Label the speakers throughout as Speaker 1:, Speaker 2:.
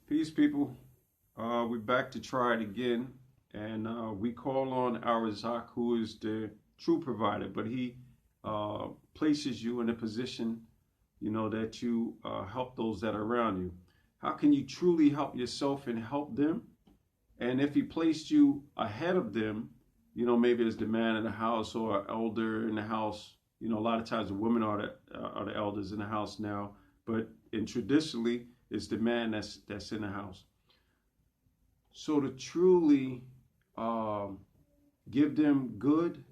Speaker 1: Peace, people. We're back to try it again, and we call on our Zak, who is the true provider, but he places you in a position, that you help those that are around you. How can you truly help yourself and help them? And if he placed you ahead of them, maybe as the man in the house or an elder in the house, a lot of times the women are the elders in the house now, but in traditionally, it's the man that's in the house. So to truly um, give them good,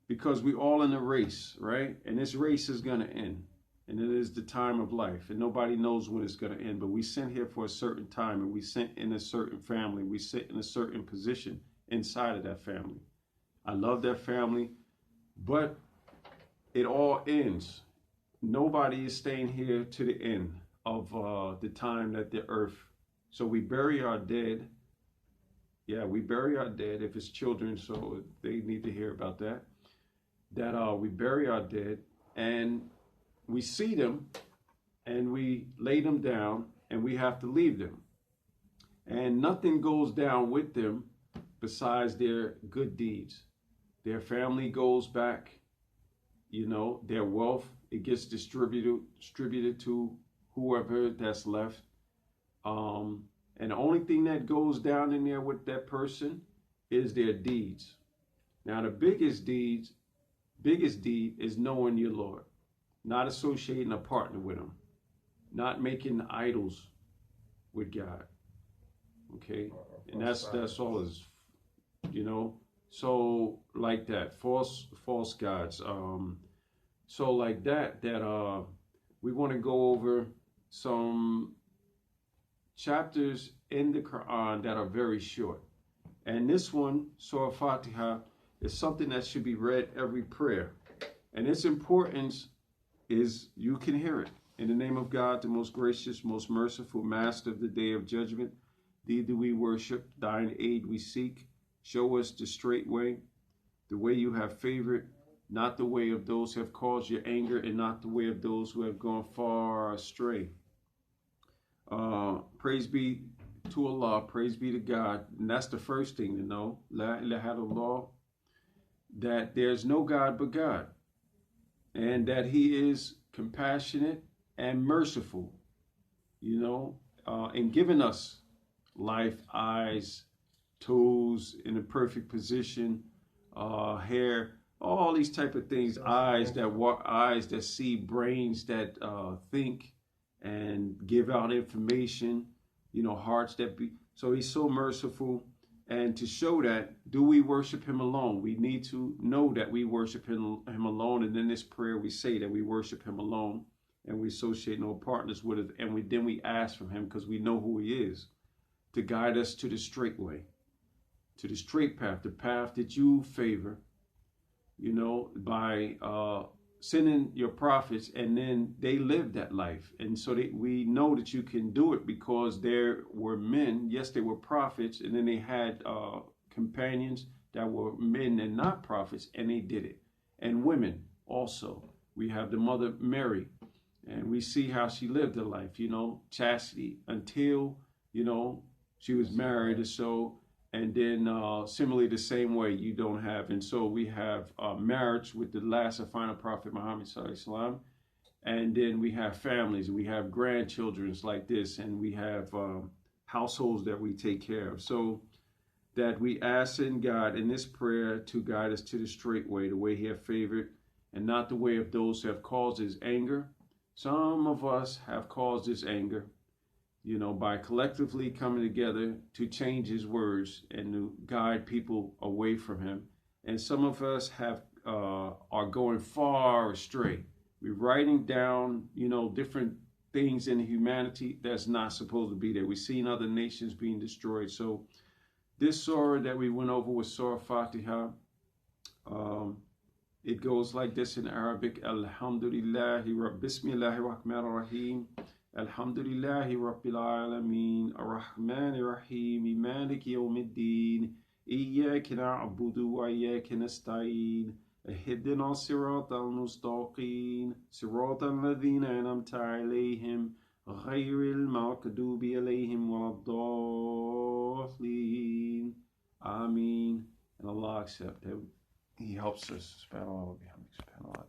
Speaker 1: because we all in a race, right? And this race is going to end. And it is the time of life. And nobody knows when it's going to end. But we sent here for a certain time. And we sent in a certain family. We sit in a certain position inside of that family. I love that family. But it all ends. Nobody is staying here to the end of the time that the earth. So we bury our dead. Yeah, we bury our dead if it's children, so they need to hear about that. That we bury our dead and we see them and we lay them down and we have to leave them. And nothing goes down with them besides their good deeds. Their family goes back, their wealth, it gets distributed to whoever that's left. And the only thing that goes down in there with that person is their deeds. Now, the biggest deed is knowing your Lord, not associating a partner with him, not making idols with God. Okay? And that's all is, so like that, false gods. So like that we want to go over some chapters in the Quran that are very short. And this one, Surah Fatiha, is something that should be read every prayer. And its importance is you can hear it. In the name of God, the most gracious, most merciful, master of the day of judgment, thee do we worship, thine aid we seek. Show us the straight way, the way you have favored, not the way of those who have caused your anger, and not the way of those who have gone far astray. Praise be to Allah, praise be to God. And that's the first thing to know. La ilaha illallah, that there's no God but God. And that he is compassionate and merciful, and giving us life, eyes, toes in a perfect position, hair, all these type of things, eyes that walk, eyes that see, brains that think and give out information, hearts that beat. So he's so merciful. And to show that, do we worship him alone? We need to know that we worship him alone. And in this prayer, we say that we worship him alone and we associate no partners with it. And then we ask from him, because we know who he is, to guide us to the straight way, to the straight path, the path that you favor, by sending your prophets, and then they lived that life. And so we know that you can do it because there were men, yes, they were prophets, and then they had companions that were men and not prophets, and they did it. And women also. We have the Mother Mary, and we see how she lived her life, chastity until, she was married or so. And then similarly, the same way you don't have. And so we have marriage with the last and final prophet, Muhammad Sallallahu Alaihi Wasallam. And then we have families, we have grandchildren like this, and we have households that we take care of. So that we ask in God in this prayer to guide us to the straight way, the way he have favored, and not the way of those who have caused his anger. Some of us have caused his anger, by collectively coming together to change his words and to guide people away from him. And some of us are going far astray. We're writing down, different things in humanity that's not supposed to be there. We've seen other nations being destroyed. So this surah that we went over was Surah Fatiha. It goes like this in Arabic. Alhamdulillahi Bismillahir Rahmanir Rahim. Alhamdulillahi Rabbil Alameen, Ar-Rahmanir Rahim, Maliki Yawmiddin, Iyyaka na'budu wa iyyaka nasta'in, Ihdina siratal mustaqim, siratal ladhina an'amta alayhim, غير المغضوب عليهم ولا الضالين. Ameen. And Allah accept it. He helps us. SubhanAllah wa bihamdihi. SubhanAllah.